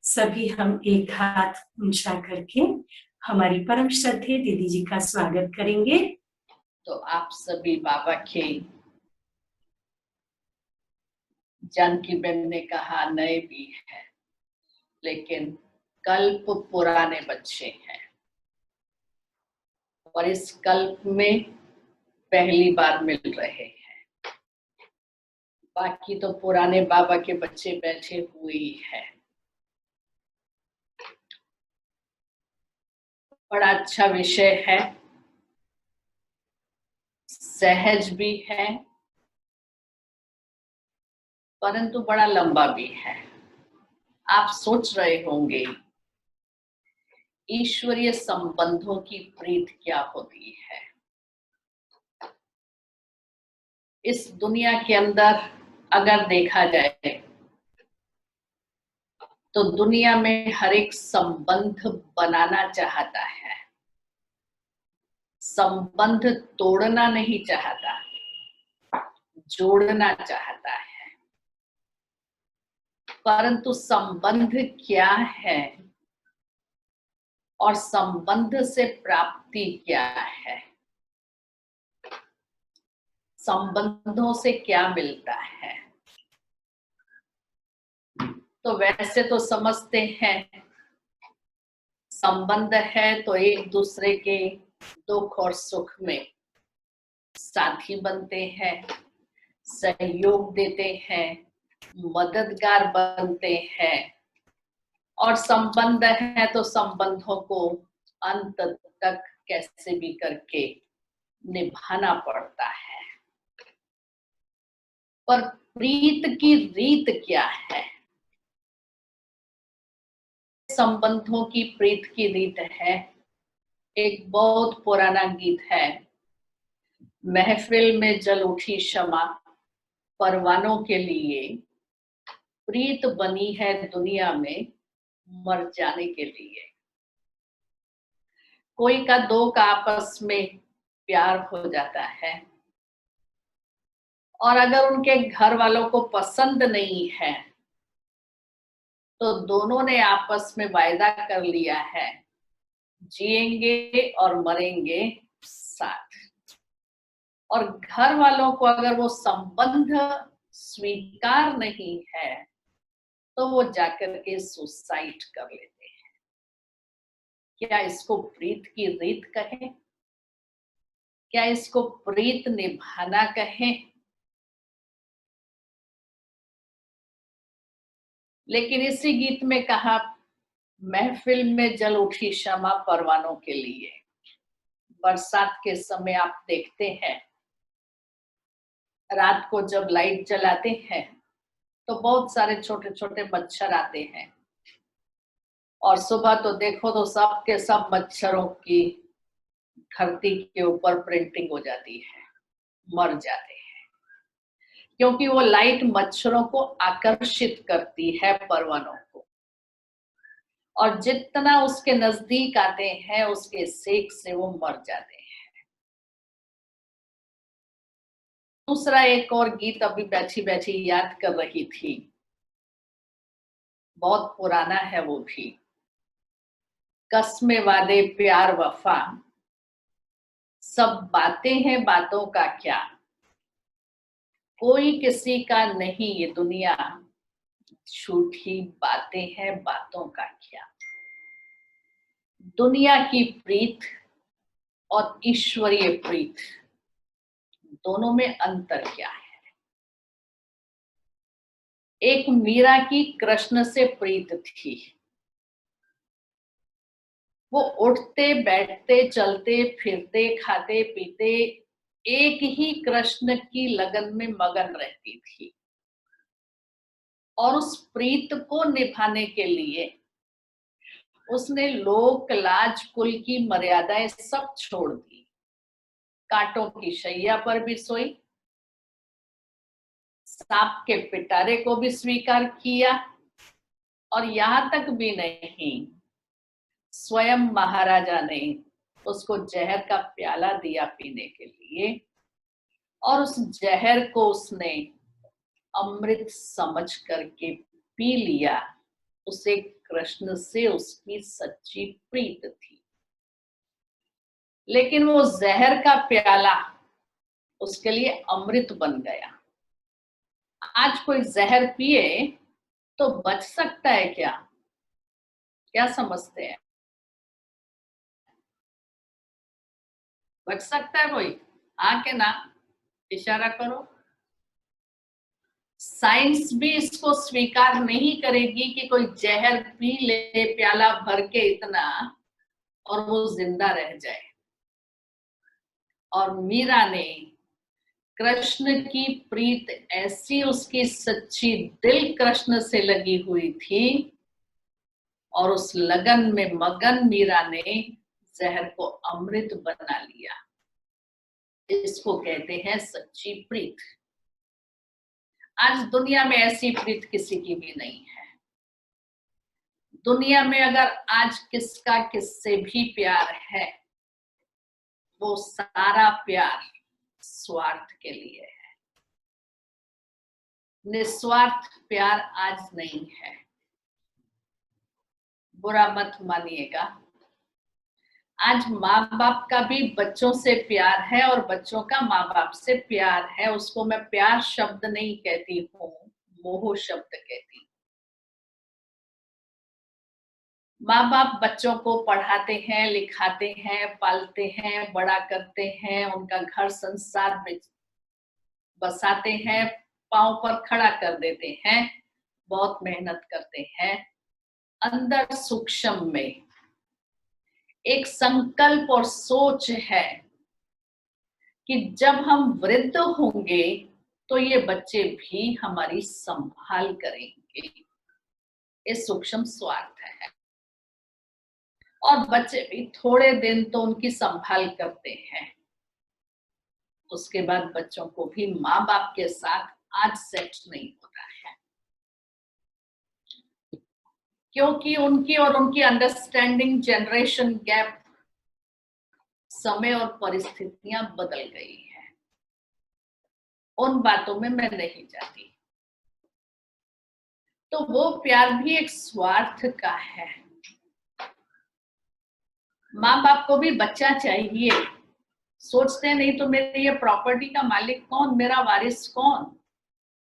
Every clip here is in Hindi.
सभी हम एक हाथ ऊंचा करके हमारी परम श्रद्धेय दीदी जी का स्वागत करेंगे। तो आप सभी बाबा के जानकी बहन ने कहा नए भी हैं, लेकिन कल्प पुराने बच्चे हैं और इस कल्प में पहली बार मिल रहे हैं। बाकी तो पुराने बाबा के बच्चे बैठे हुए ही हैं। बड़ा अच्छा विषय है, सहज भी है परंतु बड़ा लंबा भी है। आप सोच रहे होंगे ईश्वरीय संबंधों की प्रीत क्या होती है। इस दुनिया के अंदर अगर देखा जाए तो दुनिया में हर एक संबंध बनाना चाहता है, संबंध तोड़ना नहीं चाहता, जोड़ना चाहता है। परंतु संबंध क्या है और संबंध से प्राप्ति क्या है, संबंधों से क्या मिलता है। तो वैसे तो समझते हैं संबंध है तो एक दूसरे के दुख और सुख में साथी बनते हैं, सहयोग देते हैं, मददगार बनते हैं और संबंध है तो संबंधों को अंत तक कैसे भी करके निभाना पड़ता है। पर प्रीत की रीत क्या है? संबंधों की प्रीत की रीत है, एक बहुत पुराना गीत है, महफिल में जल उठी क्षमा परवानों के लिए, प्रीत बनी है दुनिया में मर जाने के लिए। कोई का दो का आपस में प्यार हो जाता है और अगर उनके घर वालों को पसंद नहीं है तो दोनों ने आपस में वायदा कर लिया है जिएंगे और मरेंगे साथ। और घर वालों को अगर वो संबंध स्वीकार नहीं है तो वो जाकर के सुसाइड कर लेते हैं। क्या इसको प्रीत की रीत कहें? क्या इसको प्रीत निभाना कहें? लेकिन इसी गीत में कहा महफिल में जल उठी क्षमा परवानों के लिए। बरसात के समय आप देखते हैं रात को जब लाइट जलाते हैं तो बहुत सारे छोटे छोटे मच्छर आते हैं और सुबह तो देखो तो सब के सब मच्छरों की धरती के ऊपर प्रिंटिंग हो जाती है, मर जाते हैं क्योंकि वो लाइट मच्छरों को आकर्षित करती है परवानों को, और जितना उसके नजदीक आते हैं उसके सेक से वो मर जाते हैं। दूसरा एक और गीत अभी बैठी बैठी याद कर रही थी, बहुत पुराना है वो भी, कस्मे वादे प्यार वफा सब बातें हैं बातों का क्या, कोई किसी का नहीं ये दुनिया, झूठी बातें हैं बातों का क्या। दुनिया की प्रीत और ईश्वरीय प्रीत दोनों में अंतर क्या है? एक मीरा की कृष्ण से प्रीत थी, वो उठते बैठते चलते फिरते खाते पीते एक ही कृष्ण की लगन में मगन रहती थी और उस प्रीत को निभाने के लिए उसने लोक लाज कुल की मर्यादाएं सब छोड़ दी, कांटों की शैया पर भी सोई, सांप के पिटारे को भी स्वीकार किया और यहां तक भी नहीं, स्वयं महाराजा ने उसको जहर का प्याला दिया पीने के लिए और उस जहर को उसने अमृत समझ करके पी लिया, उसे कृष्ण से उसकी सच्ची प्रीत थी। लेकिन वो जहर का प्याला उसके लिए अमृत बन गया। आज कोई जहर पिए तो बच सकता है क्या? क्या समझते हैं? बच सकता है कोई? हाँ के ना? इशारा करो। साइंस भी इसको स्वीकार नहीं करेगी कि कोई जहर पी ले प्याला भर के इतना और वो जिंदा रह जाए। और मीरा ने कृष्ण की प्रीत ऐसी उसकी सच्ची दिल कृष्ण से लगी हुई थी और उस लगन में मगन मीरा ने जहर को अमृत बना लिया। इसको कहते हैं सच्ची प्रीत। आज दुनिया में ऐसी प्रीत किसी की भी नहीं है। दुनिया में अगर आज किसका किससे भी प्यार है, वो सारा प्यार स्वार्थ के लिए है। निस्वार्थ प्यार आज नहीं है। बुरा मत मानिएगा। आज माँ बाप का भी बच्चों से प्यार है और बच्चों का माँ बाप से प्यार है। उसको मैं प्यार शब्द नहीं कहती हूँ, मोह शब्द कहती हूँ। माँ बाप बच्चों को पढ़ाते हैं, लिखाते हैं, पालते हैं, बड़ा करते हैं, उनका घर संसार में बसाते हैं, पांव पर खड़ा कर देते हैं, बहुत मेहनत करते हैं। अंदर सूक्ष्म में एक संकल्प और सोच है कि जब हम वृद्ध होंगे तो ये बच्चे भी हमारी संभाल करेंगे। ये सूक्ष्म स्वार्थ है। और बच्चे भी थोड़े दिन तो उनकी संभाल करते हैं, उसके बाद बच्चों को भी माँ बाप के साथ आज सेट नहीं होता है, क्योंकि उनकी और उनकी अंडरस्टैंडिंग, जनरेशन गैप, समय और परिस्थितियां बदल गई है। उन बातों में मैं नहीं जाती। तो वो प्यार भी एक स्वार्थ का है। माँ बाप को भी बच्चा चाहिए। सोचते नहीं तो मेरी ये प्रॉपर्टी का मालिक कौन, मेरा वारिस कौन?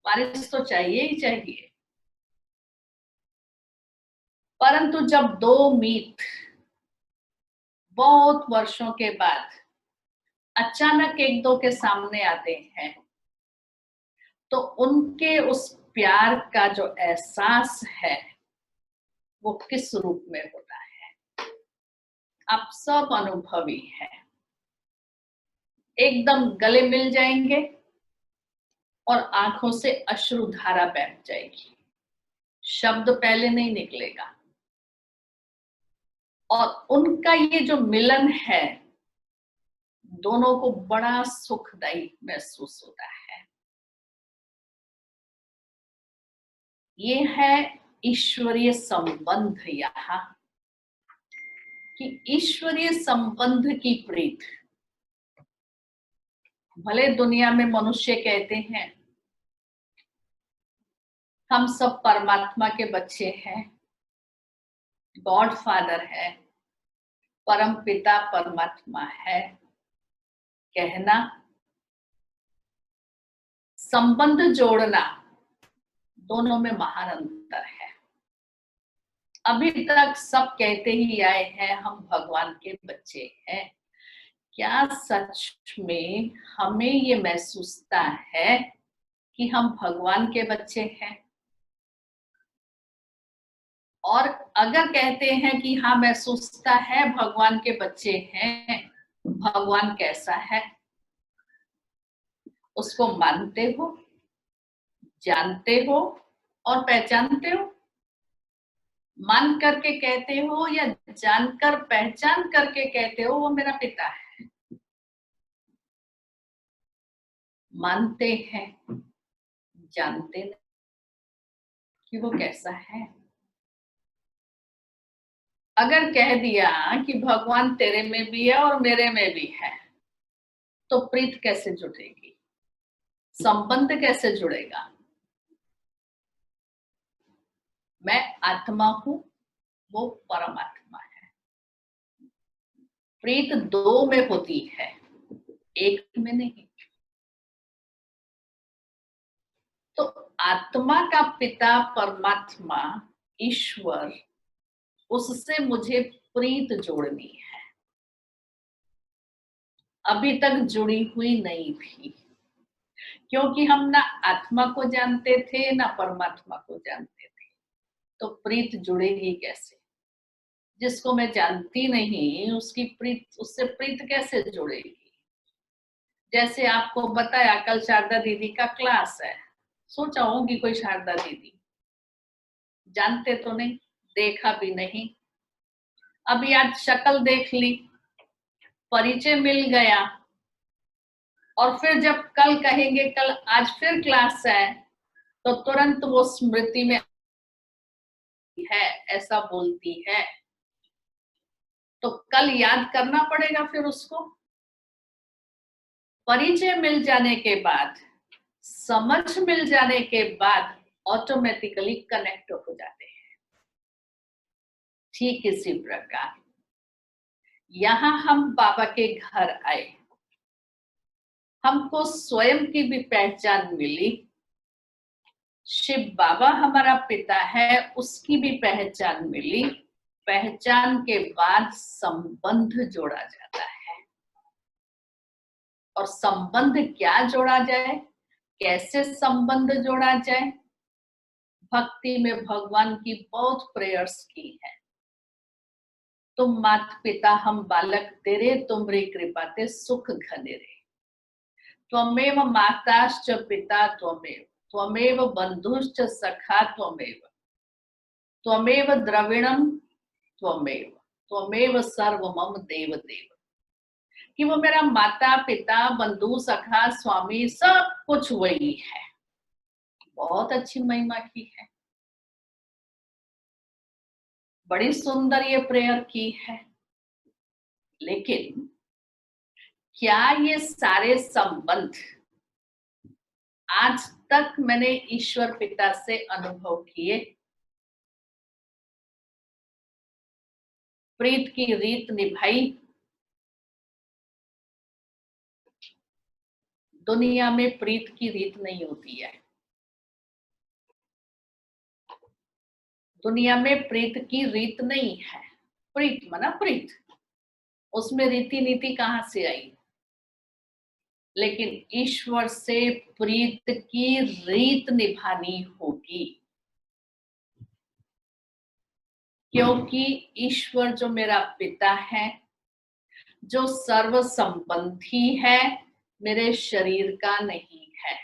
वारिस तो चाहिए ही चाहिए। परंतु जब दो मीत बहुत वर्षों के बाद अचानक एक दो के सामने आते हैं तो उनके उस प्यार का जो एहसास है वो किस रूप में होता है, आप सब अनुभवी हैं। एकदम गले मिल जाएंगे और आंखों से अश्रुधारा बह जाएगी, शब्द पहले नहीं निकलेगा। और उनका ये जो मिलन है, दोनों को बड़ा सुखदायी महसूस होता है। ये है ईश्वरीय संबंध। यहाँ कि ईश्वरीय संबंध की प्रीत। भले दुनिया में मनुष्य कहते हैं हम सब परमात्मा के बच्चे हैं, गॉड फादर है, परम पिता परमात्मा है, कहना, संबंध जोड़ना, दोनों में महान अंतर है। अभी तक सब कहते ही आए हैं हम भगवान के बच्चे हैं। क्या सच में हमें ये महसूसता है कि हम भगवान के बच्चे हैं? और अगर कहते हैं कि हाँ महसूसता है भगवान के बच्चे हैं, भगवान कैसा है? उसको मानते हो, जानते हो और पहचानते हो? मान करके कहते हो या जानकर पहचान करके कहते हो वो मेरा पिता है? मानते हैं, जानते नहीं कि वो कैसा है। अगर कह दिया कि भगवान तेरे में भी है और मेरे में भी है, तो प्रीत कैसे जुड़ेगी? संबंध कैसे जुड़ेगा? मैं आत्मा हूं, वो परमात्मा है। प्रीत दो में होती है, एक में नहीं। तो आत्मा का पिता परमात्मा ईश्वर, उससे मुझे प्रीत जोड़नी है। अभी तक जुड़ी हुई नहीं थी, क्योंकि हम ना आत्मा को जानते थे ना परमात्मा को जानते थे। तो प्रीत जुड़ेगी कैसे? जिसको मैं जानती नहीं उसकी प्रीत, उससे प्रीत कैसे जुड़ेगी? जैसे आपको बताया कल शारदा दीदी का क्लास है, सोचा होगी कोई शारदा दीदी, जानते तो नहीं, देखा भी नहीं। अभी आज शक्ल देख ली, परिचय मिल गया, और फिर जब कल कहेंगे कल आज फिर क्लास है, तो तुरंत वो स्मृति में है, ऐसा बोलती है। तो कल याद करना पड़ेगा फिर उसको। परिचय मिल जाने के बाद, समझ मिल जाने के बाद ऑटोमेटिकली कनेक्ट हो जाते हैं। ठीक इसी प्रकार यहां हम बाबा के घर आए, हमको स्वयं की भी पहचान मिली। शिव बाबा हमारा पिता है, उसकी भी पहचान मिली। पहचान के बाद संबंध जोड़ा जाता है। और संबंध क्या जोड़ा जाए, कैसे संबंध जोड़ा जाए? भक्ति में भगवान की बहुत प्रेयर्स की है। तुम मात पिता हम बालक तेरे, तुमरी कृपा ते सुख घने रे। त्वमेव माताश्च पिता त्वमेव, त्वमेव बंधुश्च सखा त्वमेव, त्वमेव द्रविणम त्वमेव, त्वमेव सर्व मम देव देव। कि वो मेरा माता पिता बंधु सखा स्वामी सब कुछ वही है। बहुत अच्छी महिमा की है, बड़ी सुंदर ये प्रेयर की है। लेकिन क्या ये सारे संबंध आज तक मैंने ईश्वर पिता से अनुभव किए? प्रीत की रीत निभाई? दुनिया में प्रीत की रीत नहीं होती है। दुनिया में प्रीत की रीत नहीं है। प्रीत माना प्रीत, उसमें रीति नीति कहां से आई? लेकिन ईश्वर से प्रीत की रीत निभानी होगी, क्योंकि ईश्वर जो मेरा पिता है, जो सर्व संबंधी है, मेरे शरीर का नहीं है।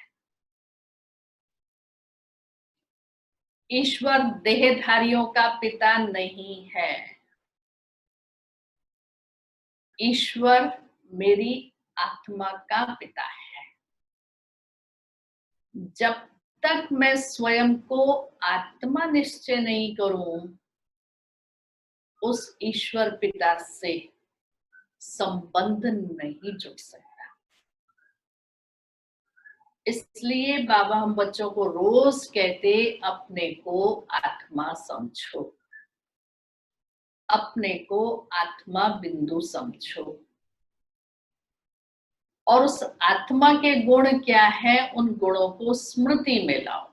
ईश्वर देहधारियों का पिता नहीं है। ईश्वर मेरी आत्मा का पिता है। जब तक मैं स्वयं को आत्मा निश्चय नहीं करूं, उस ईश्वर पिता से संबंध नहीं जुड़ सकता। इसलिए बाबा हम बच्चों को रोज कहते, अपने को आत्मा समझो, अपने को आत्मा बिंदु समझो। और उस आत्मा के गुण क्या है, उन गुणों को स्मृति में लाओ।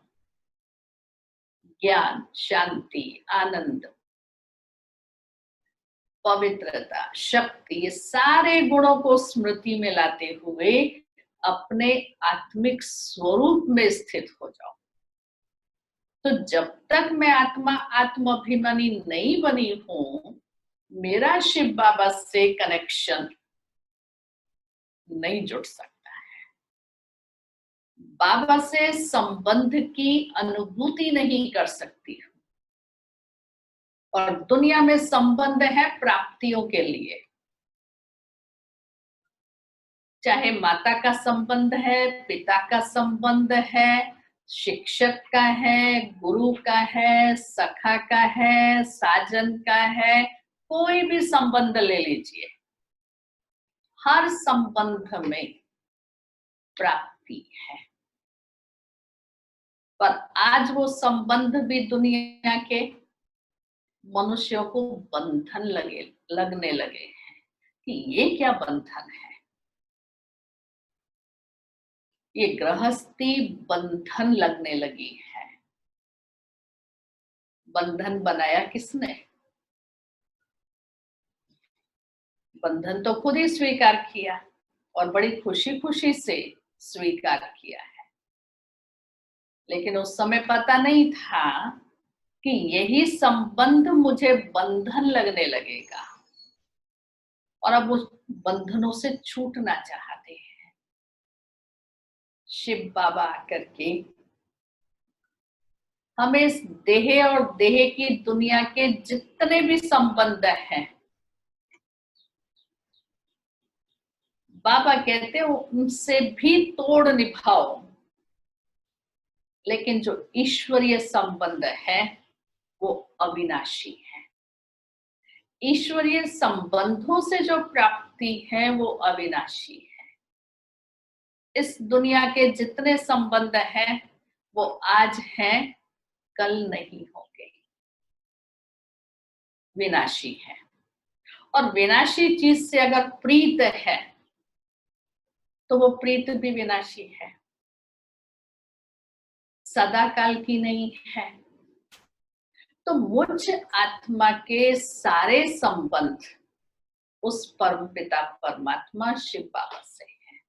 ज्ञान, शांति, आनंद, पवित्रता, शक्ति, ये सारे गुणों को स्मृति में लाते हुए अपने आत्मिक स्वरूप में स्थित हो जाओ। तो जब तक मैं आत्माभिमानी नहीं बनी हूं, मेरा शिव बाबा से कनेक्शन नहीं जुड़ सकता है। बाबा से संबंध की अनुभूति नहीं कर सकती हूं। और दुनिया में संबंध है प्राप्तियों के लिए, चाहे माता का संबंध है, पिता का संबंध है, शिक्षक का है, गुरु का है, सखा का है, साजन का है, कोई भी संबंध ले लीजिए, हर संबंध में प्राप्ति है। पर आज वो संबंध भी दुनिया के मनुष्यों को बंधन लगने लगे हैं कि ये क्या बंधन है, ये गृहस्थी बंधन लगने लगी है। बंधन बनाया किसने? बंधन तो खुद ही स्वीकार किया और बड़ी खुशी खुशी से स्वीकार किया है, लेकिन उस समय पता नहीं था कि यही संबंध मुझे बंधन लगने लगेगा और अब उस बंधनों से छूटना चाहते हैं। शिव बाबा आकर के हमें इस देह और देह की दुनिया के जितने भी संबंध हैं, बाबा कहते हो उनसे भी तोड़ निभाओ, लेकिन जो ईश्वरीय संबंध है वो अविनाशी है। ईश्वरीय संबंधों से जो प्राप्ति है वो अविनाशी है। इस दुनिया के जितने संबंध हैं वो आज हैं, कल नहीं होंगे, विनाशी है। और विनाशी चीज से अगर प्रीत है तो वो प्रीत भी विनाशी है, सदा काल की नहीं है। तो मुझ आत्मा के सारे संबंध उस परम पिता परमात्मा शिव बाबा से है,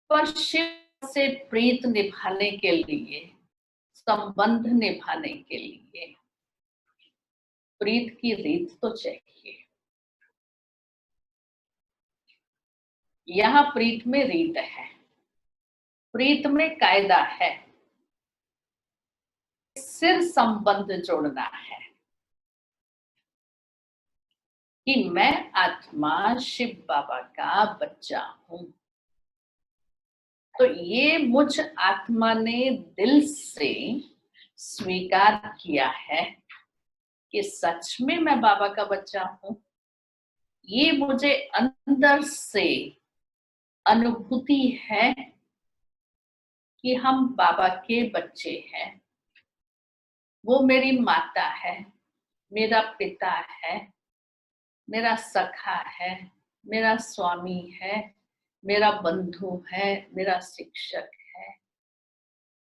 पर शिव से प्रीत निभाने के लिए, संबंध निभाने के लिए प्रीत की रीत तो चाहिए। यहाँ प्रीत में रीत है, प्रीत में कायदा है, सिर संबंध जोड़ना है कि मैं आत्मा शिव बाबा का बच्चा हूं। तो ये मुझ आत्मा ने दिल से स्वीकार किया है कि सच में मैं बाबा का बच्चा हूं। ये मुझे अंदर से अनुभूति है कि हम बाबा के बच्चे हैं। वो मेरी माता है, मेरा पिता है, मेरा सखा है, मेरा स्वामी है, मेरा बंधु है, मेरा शिक्षक है।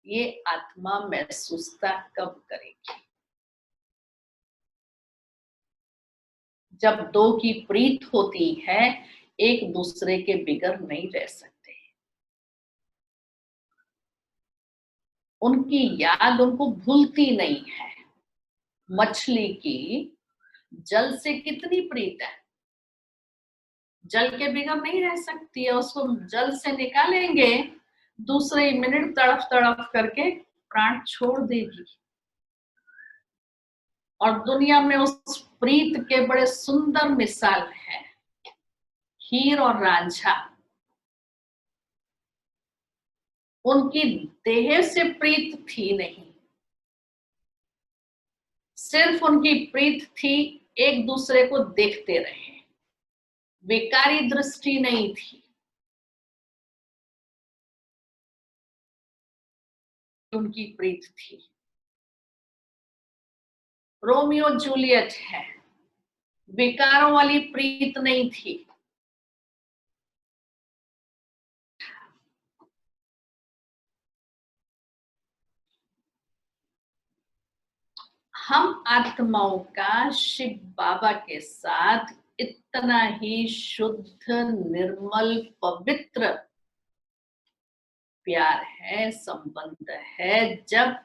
ये आत्मा महसूसता कब करेगी? जब दो की प्रीत होती है, एक दूसरे के बिगर नहीं रह सकते। उनकी याद उनको भूलती नहीं है। मछली की जल से कितनी प्रीत है, जल के बिगर नहीं रह सकती है। उसको जल से निकालेंगे, दूसरे मिनट तड़फ तड़फ करके प्राण छोड़ देगी। और दुनिया में उस प्रीत के बड़े सुंदर मिसाल हैं, हीर और रांझा। उनकी देह से प्रीत थी नहीं, सिर्फ उनकी प्रीत थी एक दूसरे को देखते रहे, विकारी दृष्टि नहीं थी। उनकी प्रीत थी। रोमियो जूलियट है, विकारों वाली प्रीत नहीं थी। हम आत्माओं का शिव बाबा के साथ इतना ही शुद्ध, निर्मल, पवित्र प्यार है, संबंध है। जब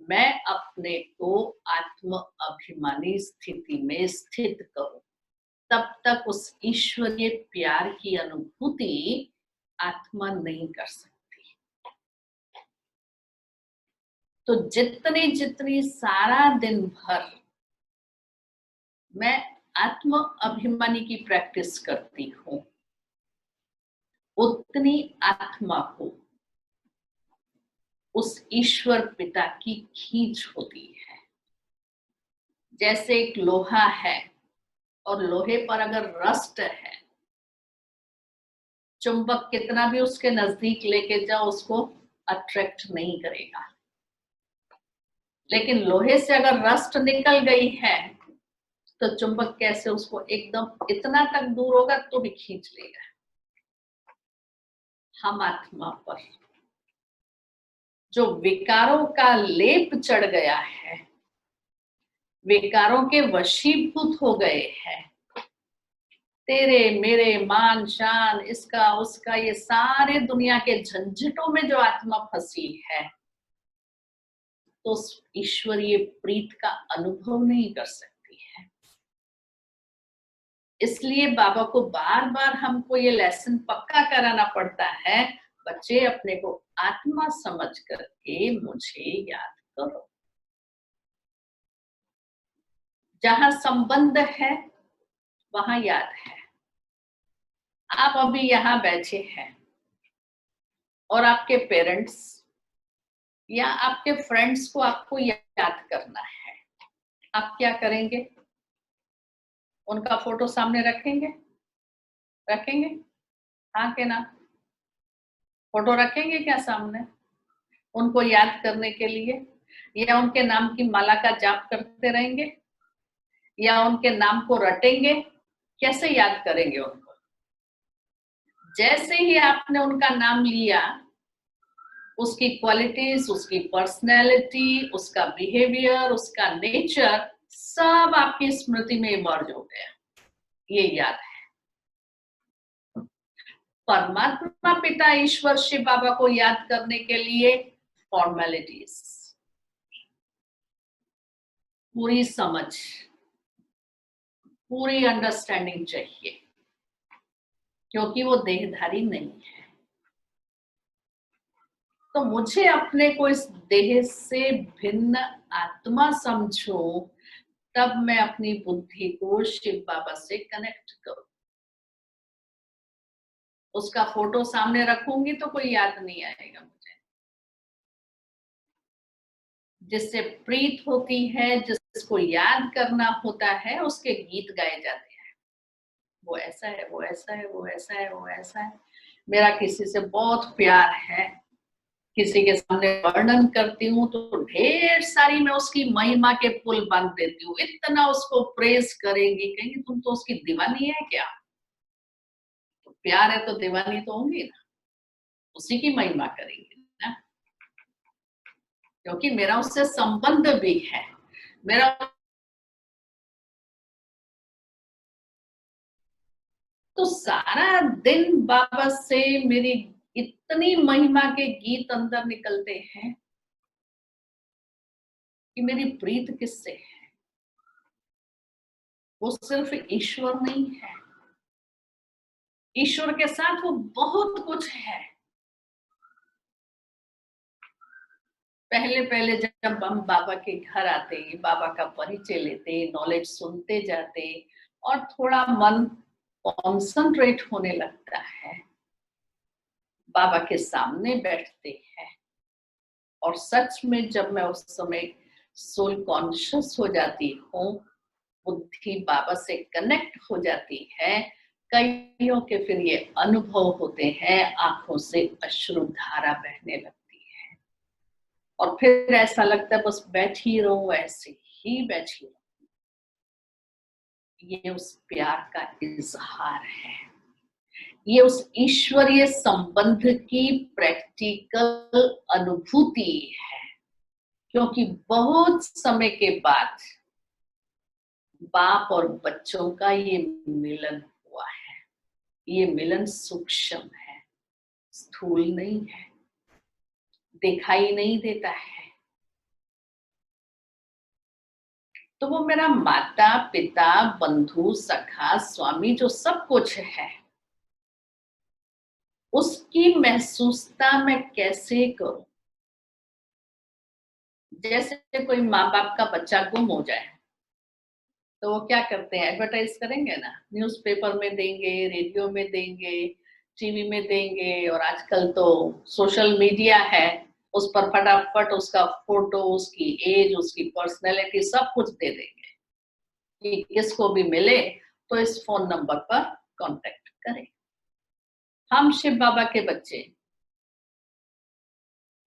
मैं अपने को आत्म अभिमानी स्थिति में स्थित करूं, तब तक उस ईश्वरीय प्यार की अनुभूति आत्मा नहीं कर सकती। तो जितनी जितनी सारा दिन भर मैं आत्म अभिमानी की प्रैक्टिस करती हूं, उतनी आत्मा को उस ईश्वर पिता की खींच होती है। जैसे एक लोहा है और लोहे पर अगर रस्ट है, चुंबक कितना भी उसके नजदीक लेके जाओ उसको अट्रैक्ट नहीं करेगा। लेकिन लोहे से अगर रस्ट निकल गई है तो चुंबक कैसे उसको एकदम इतना तक दूर होगा तो भी खींच लेगा। हम आत्मा पर जो विकारों का लेप चढ़ गया है, विकारों के वशीभूत हो गए हैं, तेरे मेरे मान शान इसका उसका, ये सारे दुनिया के झंझटों में जो आत्मा फंसी है, तो ईश्वरीय प्रीत का अनुभव नहीं कर सकती है। इसलिए बाबा को बार बार हमको ये लेसन पक्का कराना पड़ता है, बच्चे अपने को आत्मा समझ करके मुझे याद करो। जहां संबंध है वहां याद है। आप अभी यहाँ बैठे हैं और आपके पेरेंट्स या आपके फ्रेंड्स को आपको याद करना है, आप क्या करेंगे? उनका फोटो सामने रखेंगे? रखेंगे? हाँ के ना? फोटो रखेंगे क्या सामने उनको याद करने के लिए, या उनके नाम की माला का जाप करते रहेंगे, या उनके नाम को रटेंगे? कैसे याद करेंगे उनको? जैसे ही आपने उनका नाम लिया, उसकी क्वालिटीज, उसकी पर्सनैलिटी, उसका बिहेवियर, उसका नेचर सब आपकी स्मृति में इमर्ज हो गया। ये याद है। परमात्मा पिता ईश्वर शिव बाबा को याद करने के लिए फॉर्मेलिटीज, पूरी समझ, पूरी अंडरस्टैंडिंग चाहिए, क्योंकि वो देहधारी नहीं है। तो मुझे अपने को इस देह से भिन्न आत्मा समझूं, तब मैं अपनी बुद्धि को शिव बाबा से कनेक्ट करूं। उसका फोटो सामने रखूंगी तो कोई याद नहीं आएगा मुझे। जिससे प्रीत होती है, जिसको याद करना होता है, उसके गीत गाए जाते हैं। वो ऐसा है, वो ऐसा है, वो ऐसा है, वो ऐसा है। मेरा किसी से बहुत प्यार है, किसी के सामने वर्णन करती हूँ तो ढेर सारी मैं उसकी महिमा के पुल बांध देती हूँ, इतना उसको प्रेज करेंगी, कहेंगी तुम तो उसकी दीवानी है क्या? तो प्यार है तो दीवानी तो होंगी ना, उसी की महिमा करेंगे ना, क्योंकि मेरा उससे संबंध भी है। मेरा तो सारा दिन बाबा से मेरी इतनी महिमा के गीत अंदर निकलते हैं कि मेरी प्रीत किससे है? वो सिर्फ ईश्वर नहीं है, ईश्वर के साथ वो बहुत कुछ है। पहले पहले जब हम बाबा के घर आते, बाबा का परिचय लेते, नॉलेज सुनते जाते और थोड़ा मन कॉन्संट्रेट होने लगता है, बाबा के सामने बैठते हैं, और सच में जब मैं उस समय सोल कॉन्शियस हो जाती हूँ, बुद्धि बाबा से कनेक्ट हो जाती है, कईयों के फिर ये अनुभव होते हैं, आंखों से अश्रुधारा बहने लगती है, और फिर ऐसा लगता है बस बैठी रहूं, ऐसे ही बैठी रहूं। ये उस प्यार का इजहार है, ये उस ईश्वरीय संबंध की प्रैक्टिकल अनुभूति है। क्योंकि बहुत समय के बाद बाप और बच्चों का ये मिलन हुआ है। ये मिलन सूक्ष्म है, स्थूल नहीं है, दिखाई नहीं देता है। तो वो मेरा माता पिता बंधु सखा स्वामी जो सब कुछ है, उसकी महसूसता मैं कैसे करूं? जैसे कोई माँ बाप का बच्चा गुम हो जाए तो वो क्या करते हैं, एडवर्टाइज करेंगे ना, न्यूज़पेपर में देंगे, रेडियो में देंगे, टीवी में देंगे, और आजकल तो सोशल मीडिया है, उस पर फटाफट उसका फोटो, उसकी एज, उसकी पर्सनैलिटी सब कुछ दे देंगे कि किसको भी मिले तो इस फोन नंबर पर कांटेक्ट करें। हम शिव बाबा के बच्चे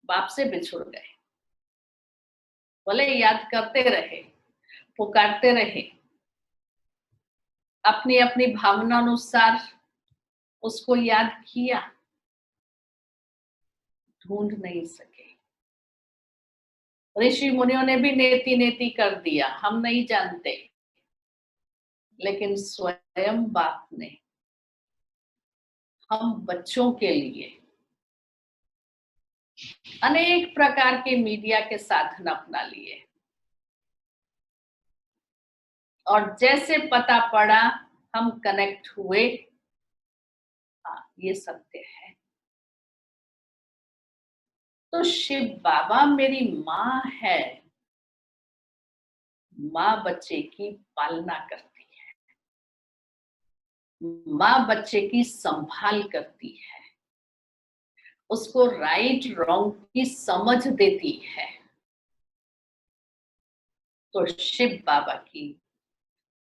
बाप से बिछुड़ गए, बोले याद करते रहे, पुकारते रहे, अपनी अपनी भावना अनुसार उसको याद किया, ढूंढ नहीं सके। ऋषि मुनियों ने भी नेति नेति कर दिया, हम नहीं जानते, लेकिन स्वयं बाप ने हम बच्चों के लिए अनेक प्रकार के मीडिया के साधन अपना लिए, और जैसे पता पड़ा हम कनेक्ट हुए। हाँ, ये सत्य है। तो शिव बाबा मेरी माँ है, माँ बच्चे की पालना करती है, माँ बच्चे की संभाल करती है, उसको राइट रॉन्ग की समझ देती है। तो शिव बाबा की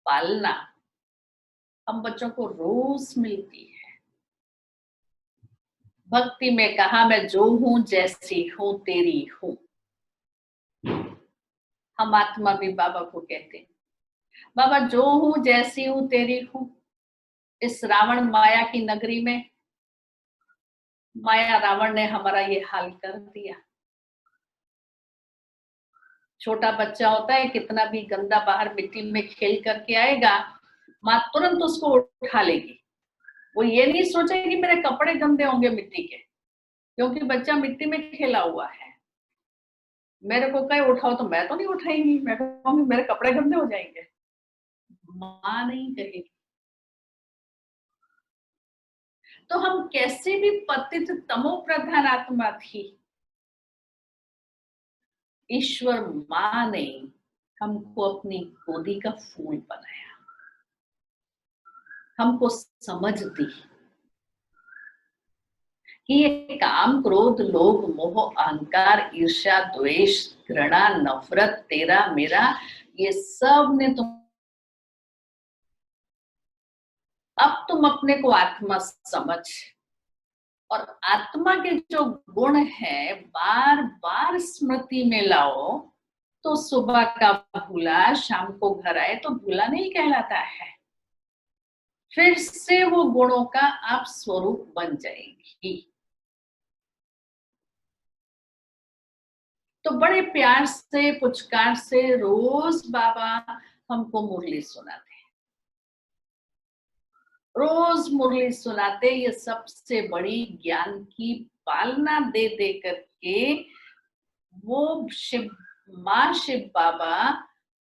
पालना हम बच्चों को रोज मिलती है। भक्ति में कहा, मैं जो हूं जैसी हूं तेरी हूं। हम आत्मा भी बाबा को कहते हैं, बाबा जो हूं जैसी हूं तेरी हूं। इस रावण माया की नगरी में माया रावण ने हमारा ये हाल कर दिया। छोटा बच्चा होता है, कितना भी गंदा बाहर मिट्टी में खेल करके आएगा, माँ तुरंत उसको उठा लेगी। वो ये नहीं सोचेगी मेरे कपड़े गंदे होंगे मिट्टी के, क्योंकि बच्चा मिट्टी में खेला हुआ है। मेरे को कहीं उठाओ तो मैं तो नहीं उठाएंगी, मैं कहूंगी मेरे कपड़े गंदे हो जाएंगे। माँ नहीं कहेगी। तो हम कैसे भी पतित तमो प्रधान आत्मा थी, ईश्वर माँ ने हमको अपनी गोदी का फूल बनाया, हमको समझ दी कि ये काम क्रोध लोभ मोह अहंकार ईर्ष्या द्वेष घृणा नफरत तेरा मेरा, ये सब ने तुम, अब तुम अपने को आत्मा समझ, और आत्मा के जो गुण है बार बार स्मृति में लाओ। तो सुबह का भूला शाम को घर आए तो भूला नहीं कहलाता है, फिर से वो गुणों का आप स्वरूप बन जाएगी। तो बड़े प्यार से पुचकार से रोज बाबा हमको मुरली सुनाते हैं, रोज मुरली सुनाते। ये सबसे बड़ी ज्ञान की पालना दे दे करके वो शिव माँ शिव बाबा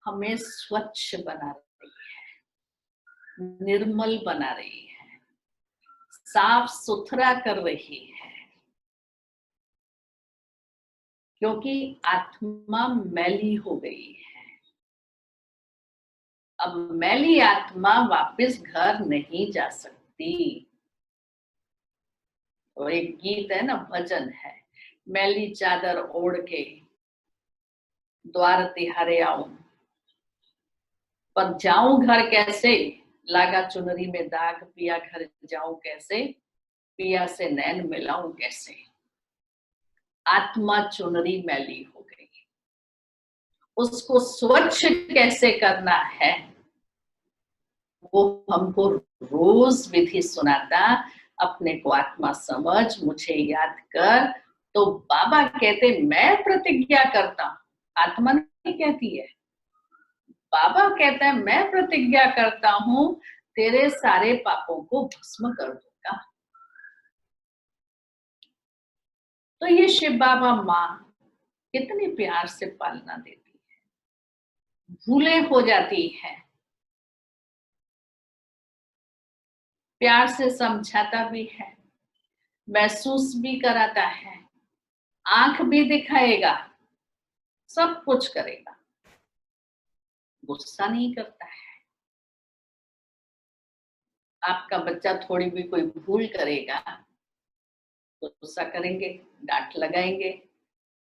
हमें स्वच्छ बना रही है, निर्मल बना रही है, साफ सुथरा कर रही है, क्योंकि आत्मा मैली हो गई है। अब मैली आत्मा वापस घर नहीं जा सकती। और एक गीत है ना, भजन है, मैली चादर ओढ़ के द्वार तिहारे आऊं, पर जाऊं घर कैसे, लागा चुनरी में दाग, पिया घर जाऊं कैसे, पिया से नैन मिलाऊं कैसे। आत्मा चुनरी मैली हो गई, उसको स्वच्छ कैसे करना है वो हमको रोज विधि सुनाता। अपने को आत्मा समझ, मुझे याद कर। तो बाबा कहते मैं प्रतिज्ञा करता हूं, आत्मा नहीं कहती है, बाबा कहता है मैं प्रतिज्ञा करता हूं तेरे सारे पापों को भस्म कर दूंगा। तो ये शिव बाबा माँ कितने प्यार से पालना देती है, भूले हो जाती है, प्यार से समझाता भी है, महसूस भी कराता है, आंख भी दिखाएगा, सब कुछ करेगा, गुस्सा नहीं करता है। आपका बच्चा थोड़ी भी कोई भूल करेगा तो गुस्सा करेंगे, डांट लगाएंगे,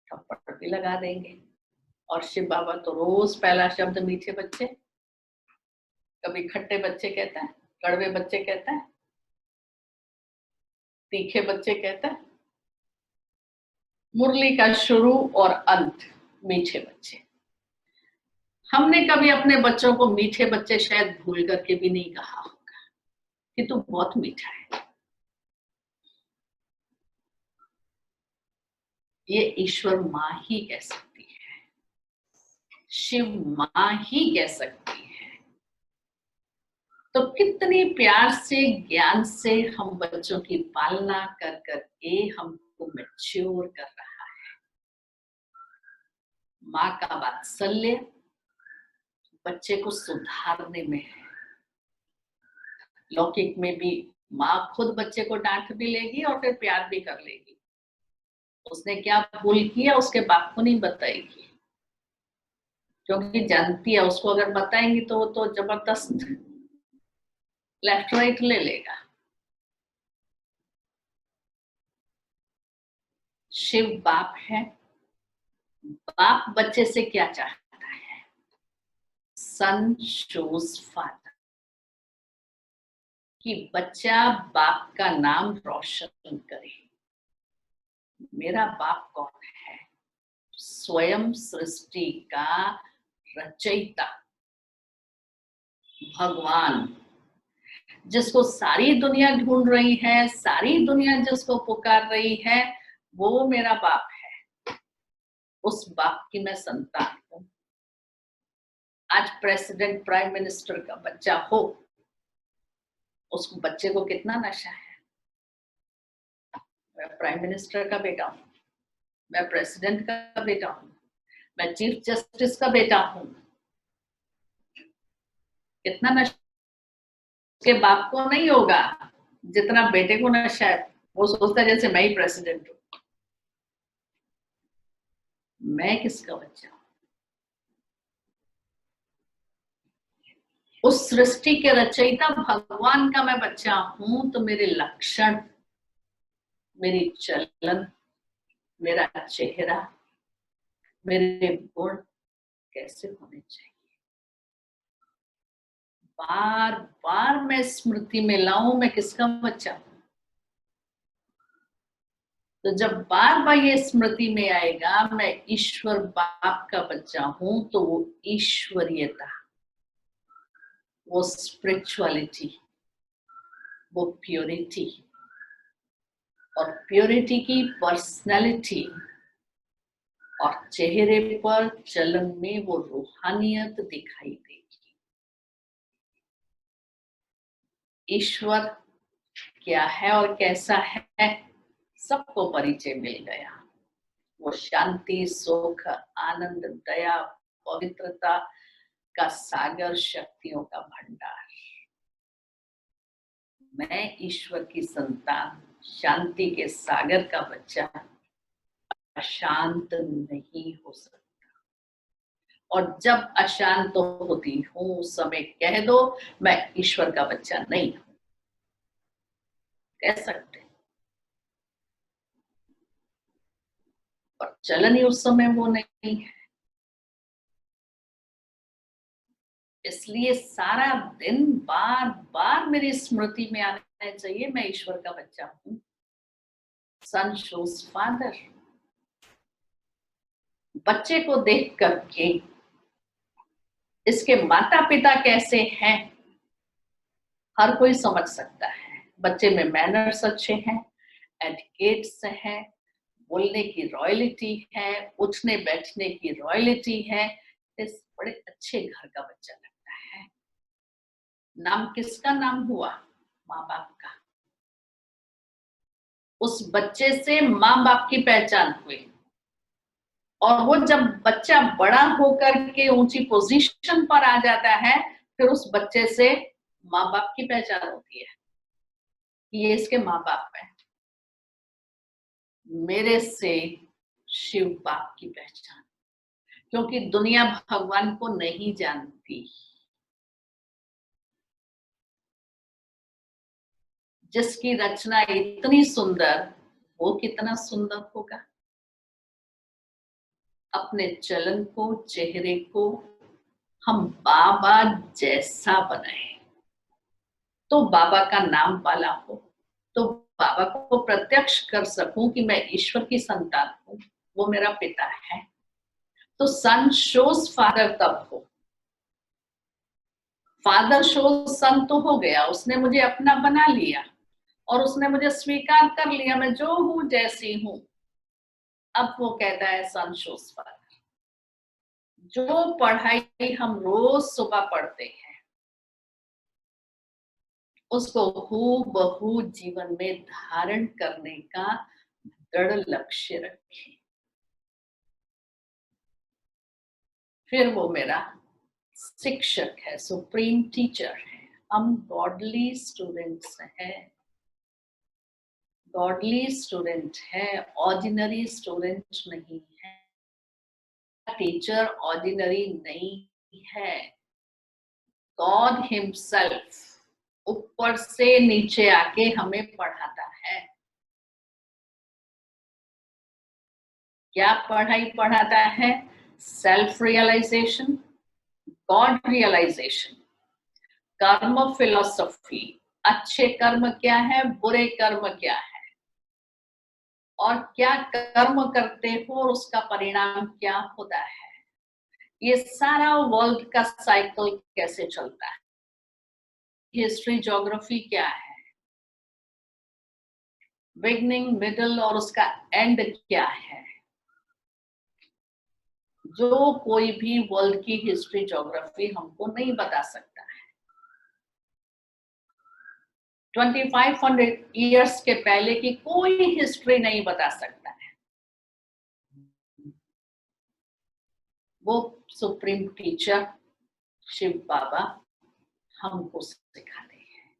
थप्पड़ भी लगा देंगे। और शिव बाबा तो रोज पहला शब्द मीठे बच्चे, कभी खट्टे बच्चे कहता है, कड़वे बच्चे कहता है, तीखे बच्चे कहता है, मुरली का शुरू और अंत मीठे बच्चे। हमने कभी अपने बच्चों को मीठे बच्चे शायद भूल करके भी नहीं कहा होगा कि तू बहुत मीठा है। ये ईश्वर माँ ही कह सकती है, शिव माँ ही कह सकती है। तो कितनी प्यार से, ज्ञान से हम बच्चों की पालना कर करके हमको मैच्योर कर रहा है। माँ का वात्सल्य बच्चे को सुधारने में है। लौकिक में भी माँ खुद बच्चे को डांट भी लेगी और फिर प्यार भी कर लेगी। उसने क्या भूल किया उसके बाप को नहीं बताएगी, क्योंकि जानती है उसको अगर बताएंगी तो वो तो जबरदस्त लेफ्ट राइट ले लेगा। शिव बाप है। बाप बच्चे से क्या चाहता है? सन शोज फादर, कि बच्चा बाप का नाम रोशन करे। मेरा बाप कौन है? स्वयं सृष्टि का रचयिता भगवान, जिसको सारी दुनिया ढूंढ रही है, सारी दुनिया जिसको पुकार रही है, वो मेरा बाप है। उस बाप की मैं संतान हूं। आज प्रेसिडेंट, प्राइम मिनिस्टर का बच्चा हो, उस बच्चे को कितना नशा है। मैं प्राइम मिनिस्टर का बेटा हूं, मैं प्रेसिडेंट का बेटा हूं, मैं चीफ जस्टिस का बेटा हूं। कितना नशा के बाप को नहीं होगा जितना बेटे को नशा है। वो सोचता है जैसे मैं ही प्रेसिडेंट हूं। मैं किसका बच्चा हूं? उस सृष्टि के रचयिता भगवान का मैं बच्चा हूं। तो मेरे लक्षण, मेरी चलन, मेरा चेहरा, मेरे गुण कैसे होने चाहिए? बार बार मैं स्मृति में लाऊं मैं किसका बच्चा हूं। तो जब बार बार ये स्मृति में आएगा मैं ईश्वर बाप का बच्चा हूं, तो वो ईश्वरीयता, वो स्पिरिचुअलिटी, वो प्योरिटी, और प्योरिटी की पर्सनैलिटी और चेहरे पर, चलन में वो रूहानियत दिखाई देगी। ईश्वर क्या है और कैसा है सबको परिचय मिल गया। वो शांति, सुख, आनंद, दया, पवित्रता का सागर, शक्तियों का भंडार। मैं ईश्वर की संतान, शांति के सागर का बच्चा अशांत नहीं हो सकता। और जब अशांत होती हूं उस समय कह दो मैं ईश्वर का बच्चा नहीं हूं। कह सकते, और चलन ही उस समय वो नहीं है। इसलिए सारा दिन बार बार मेरी स्मृति में आना चाहिए मैं ईश्वर का बच्चा हूं। सन शोज फादर। बच्चे को देख करके इसके माता पिता कैसे हैं हर कोई समझ सकता है। बच्चे में मैनर्स अच्छे हैं, एटिकेट्स हैं, बोलने की रॉयलिटी है, उठने बैठने की रॉयलिटी है। इस बड़े अच्छे घर का बच्चा लगता है। नाम किसका नाम हुआ? माँ बाप का। उस बच्चे से माँ बाप की पहचान हुई। और वो जब बच्चा बड़ा होकर के ऊंची पोजीशन पर आ जाता है, फिर उस बच्चे से माँ बाप की पहचान होती है कि ये इसके माँ बाप है। मेरे से शिव बाप की पहचान, क्योंकि दुनिया भगवान को नहीं जानती। जिसकी रचना इतनी सुंदर, वो कितना सुंदर होगा। अपने चलन को, चेहरे को हम बाबा जैसा बनाए, तो बाबा का नाम वाला हो, तो बाबा को प्रत्यक्ष कर सकूं कि मैं ईश्वर की संतान हूं, वो मेरा पिता है। तो सन शोज फादर तब हो फादर शो सन तो हो गया, उसने मुझे अपना बना लिया और उसने मुझे स्वीकार कर लिया, मैं जो हूं जैसी हूं। अब वो कहता है सन शोज फादर। जो पढ़ाई हम रोज सुबह पढ़ते हैं उसको हूबहू जीवन में धारण करने का दृढ़ लक्ष्य रखें। फिर वो मेरा शिक्षक है, सुप्रीम टीचर है। हम गॉडली स्टूडेंट्स हैं, गॉडली स्टूडेंट है, ऑर्डिनरी स्टूडेंट नहीं है। टीचर ऑर्डिनरी नहीं है। गॉड हिमसेल्फ ऊपर से नीचे आके हमें पढ़ाता है। क्या पढ़ाई पढ़ाता है? सेल्फ रियलाइजेशन, गॉड रियलाइजेशन, कर्म फिलॉसफी, अच्छे कर्म क्या है, बुरे कर्म क्या है, और क्या कर्म करते हो और उसका परिणाम क्या होता है। ये सारा वर्ल्ड का साइकिल कैसे चलता है, हिस्ट्री ज्योग्राफी क्या है, बिगनिंग मिडल और उसका एंड क्या है, जो कोई भी वर्ल्ड की हिस्ट्री ज्योग्राफी हमको नहीं बता सकता है। 2500 ईयर्स के पहले की कोई हिस्ट्री नहीं बता सकता है। वो सुप्रीम टीचर शिव बाबा हमको सिखाते हैं।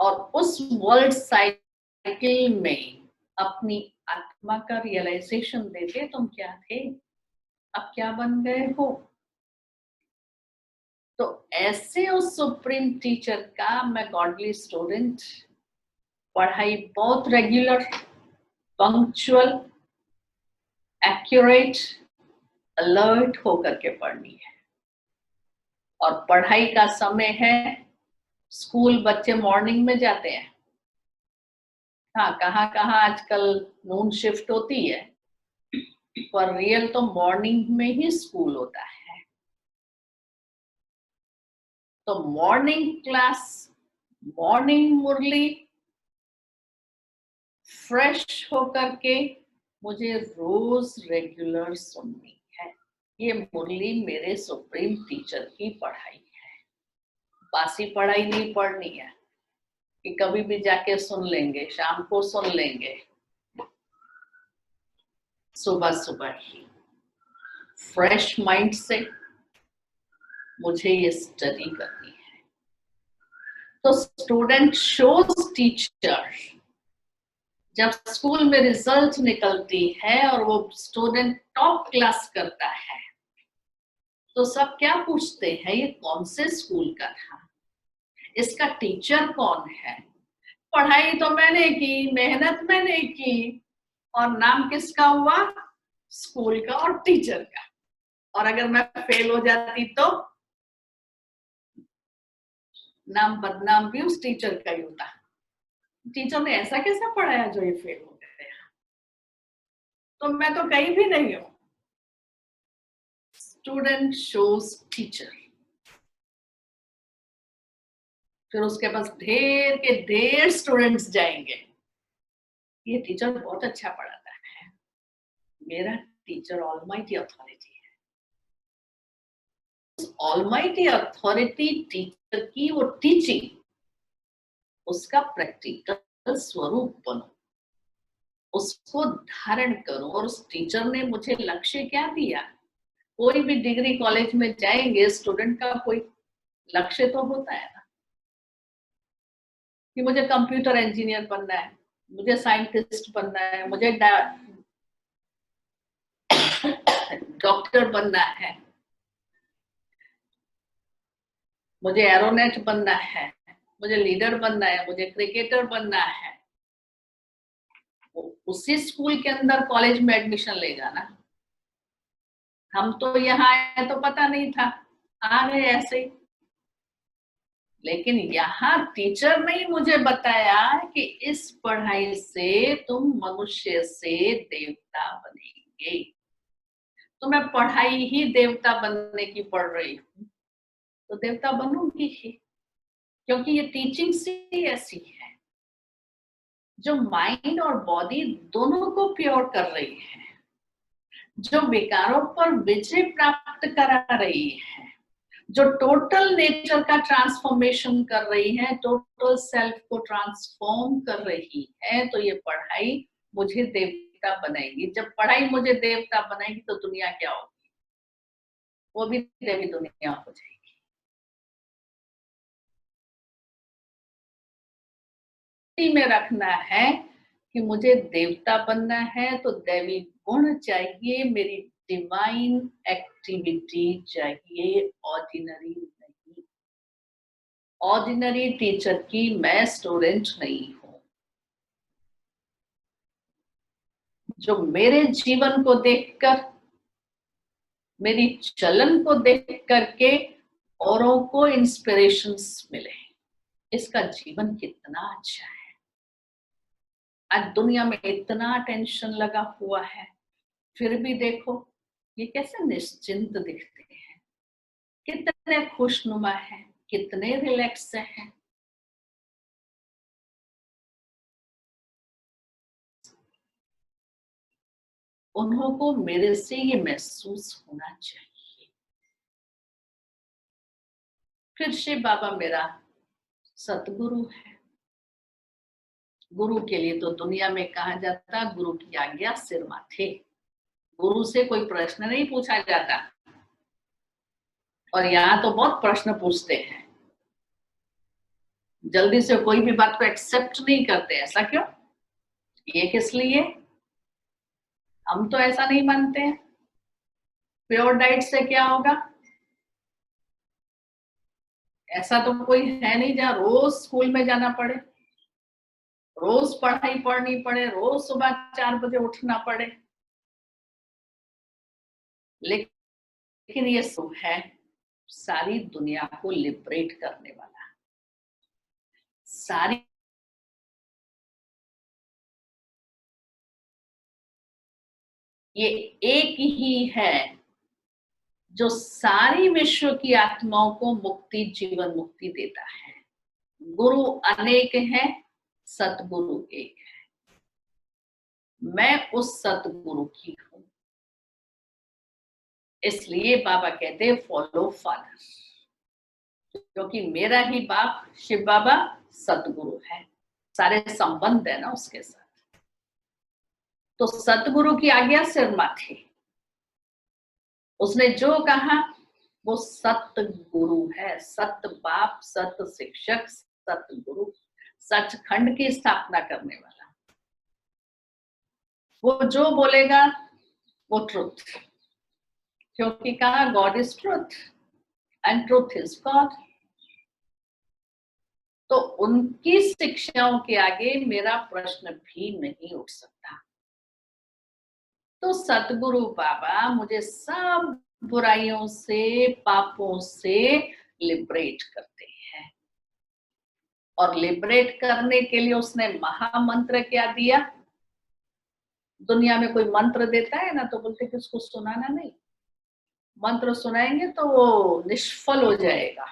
और उस वर्ल्ड साइकिल में अपनी आत्मा का रियलाइजेशन देते, तुम क्या थे, अब क्या बन गए हो। तो ऐसे उस सुप्रीम टीचर का मैं गॉडली स्टूडेंट, पढ़ाई बहुत रेगुलर, पंक्चुअल, एक्यूरेट, अलर्ट होकर के पढ़नी है। और पढ़ाई का समय है, स्कूल बच्चे मॉर्निंग में जाते हैं। हाँ, कहाँ कहाँ आजकल नून शिफ्ट होती है, पर रियल तो मॉर्निंग में ही स्कूल होता है। तो मॉर्निंग क्लास, मॉर्निंग मुरली फ्रेश होकर के मुझे रोज रेगुलर सुननी है। ये मुरली मेरे सुप्रीम टीचर की पढ़ाई है। बासी पढ़ाई नहीं पढ़नी है कि कभी भी जाके सुन लेंगे, शाम को सुन लेंगे। सुबह सुबह ही फ्रेश माइंड से मुझे ये स्टडी करनी है। तो स्टूडेंट शोज टीचर। जब स्कूल में रिजल्ट निकलती है और वो स्टूडेंट टॉप क्लास करता है तो सब क्या पूछते हैं, ये कौन से स्कूल का था, इसका टीचर कौन है। पढ़ाई तो मैंने की, मेहनत मैंने की, और नाम किसका हुआ, स्कूल का और टीचर का। और अगर मैं फेल हो जाती तो नाम बदनाम भी उस टीचर का ही होता। टीचर ने ऐसा कैसा पढ़ाया जो ये फेल हो गया, तो मैं तो कहीं भी नहीं हूं। Student shows teacher. फिर उसके पास ढेर के ढेर स्टूडेंट्स जाएंगे, ये टीचर बहुत अच्छा पढ़ाता है, मेरा टीचर ऑलमाइटी अथॉरिटी है। ऑलमाइटी अथॉरिटी टीचर की वो टीचिंग, उसका प्रैक्टिकल स्वरूप बनो, उसको धारण करो। और उस टीचर ने मुझे लक्ष्य क्या दिया, कोई भी डिग्री कॉलेज में जाएंगे स्टूडेंट का कोई लक्ष्य तो होता है ना, कि मुझे कंप्यूटर इंजीनियर बनना है, मुझे साइंटिस्ट बनना है, मुझे डॉक्टर बनना है, मुझे एरोनेट बनना है, मुझे लीडर बनना है, मुझे क्रिकेटर बनना है। उसी स्कूल के अंदर कॉलेज में एडमिशन लेगा ना। हम तो यहाँ आए तो पता नहीं था, आ गए ऐसे ही। लेकिन यहाँ टीचर ने मुझे बताया कि इस पढ़ाई से तुम मनुष्य से देवता बनेंगे। तो मैं पढ़ाई ही देवता बनने की पढ़ रही हूँ। तो देवता बनूंगी ही, क्योंकि ये टीचिंग ही ऐसी है जो माइंड और बॉडी दोनों को प्योर कर रही है, जो विकारों पर विजय प्राप्त करा रही है, जो टोटल नेचर का ट्रांसफॉर्मेशन कर रही है, टोटल सेल्फ को ट्रांसफॉर्म कर रही है। तो ये पढ़ाई मुझे देवता बनाएगी। जब पढ़ाई मुझे देवता बनाएगी तो दुनिया क्या होगी? वो भी देवी दुनिया हो जाएगी। में रखना है कि मुझे देवता बनना है तो दैवी गुण चाहिए, मेरी डिवाइन एक्टिविटी चाहिए, ऑर्डिनरी नहीं। ऑर्डिनरी टीचर की मैं स्टूडेंट नहीं हूं। जो मेरे जीवन को देखकर, मेरी चलन को देख करके औरों को इंस्पिरेशंस मिले, इसका जीवन कितना अच्छा है। आज दुनिया में इतना टेंशन लगा हुआ है, फिर भी देखो ये कैसे निश्चिंत दिखते हैं, कितने खुशनुमा हैं, कितने रिलैक्स हैं। उन्हों को मेरे से ये महसूस होना चाहिए। फिर शिव बाबा मेरा सतगुरु है। गुरु के लिए तो दुनिया में कहा जाता, गुरु की आज्ञा सिर माथे। गुरु से कोई प्रश्न नहीं पूछा जाता, और यहाँ तो बहुत प्रश्न पूछते हैं, जल्दी से कोई भी बात को एक्सेप्ट नहीं करते। ऐसा क्यों? ये किस लिए? हम तो ऐसा नहीं मानते हैं। प्योर डाइट से क्या होगा? ऐसा तो कोई है नहीं जहाँ रोज स्कूल में जाना पड़े, रोज पढ़ाई पढ़नी पड़े, रोज सुबह 4 बजे उठना पड़े। लेकिन ये सुख है सारी दुनिया को लिबरेट करने वाला। सारी ये एक ही है जो सारी विश्व की आत्माओं को मुक्ति, जीवन मुक्ति देता है। गुरु अनेक हैं, सतगुरु एक है। मैं उस सतगुरु की हूं। इसलिए बाबा कहते हैं फॉलो फादर, क्योंकि मेरा ही बाप शिव बाबा सतगुरु है। सारे संबंध है ना उसके साथ। तो सतगुरु की आज्ञा सिर माथे। उसने जो कहा वो सतगुरु है। सत बाप, सत शिक्षक, सतगुरु, सचखंड की स्थापना करने वाला। वो जो बोलेगा वो ट्रुथ, क्योंकि कहा God is truth and truth is God. तो उनकी शिक्षाओं के आगे मेरा प्रश्न भी नहीं उठ सकता। तो सतगुरु बाबा मुझे सब बुराइयों से, पापों से लिबरेट करते हैं। और लिबरेट करने के लिए उसने महामंत्र क्या दिया? दुनिया में कोई मंत्र देता है ना तो बोलते कि उसको सुनाना नहीं, मंत्र सुनाएंगे तो वो निष्फल हो जाएगा,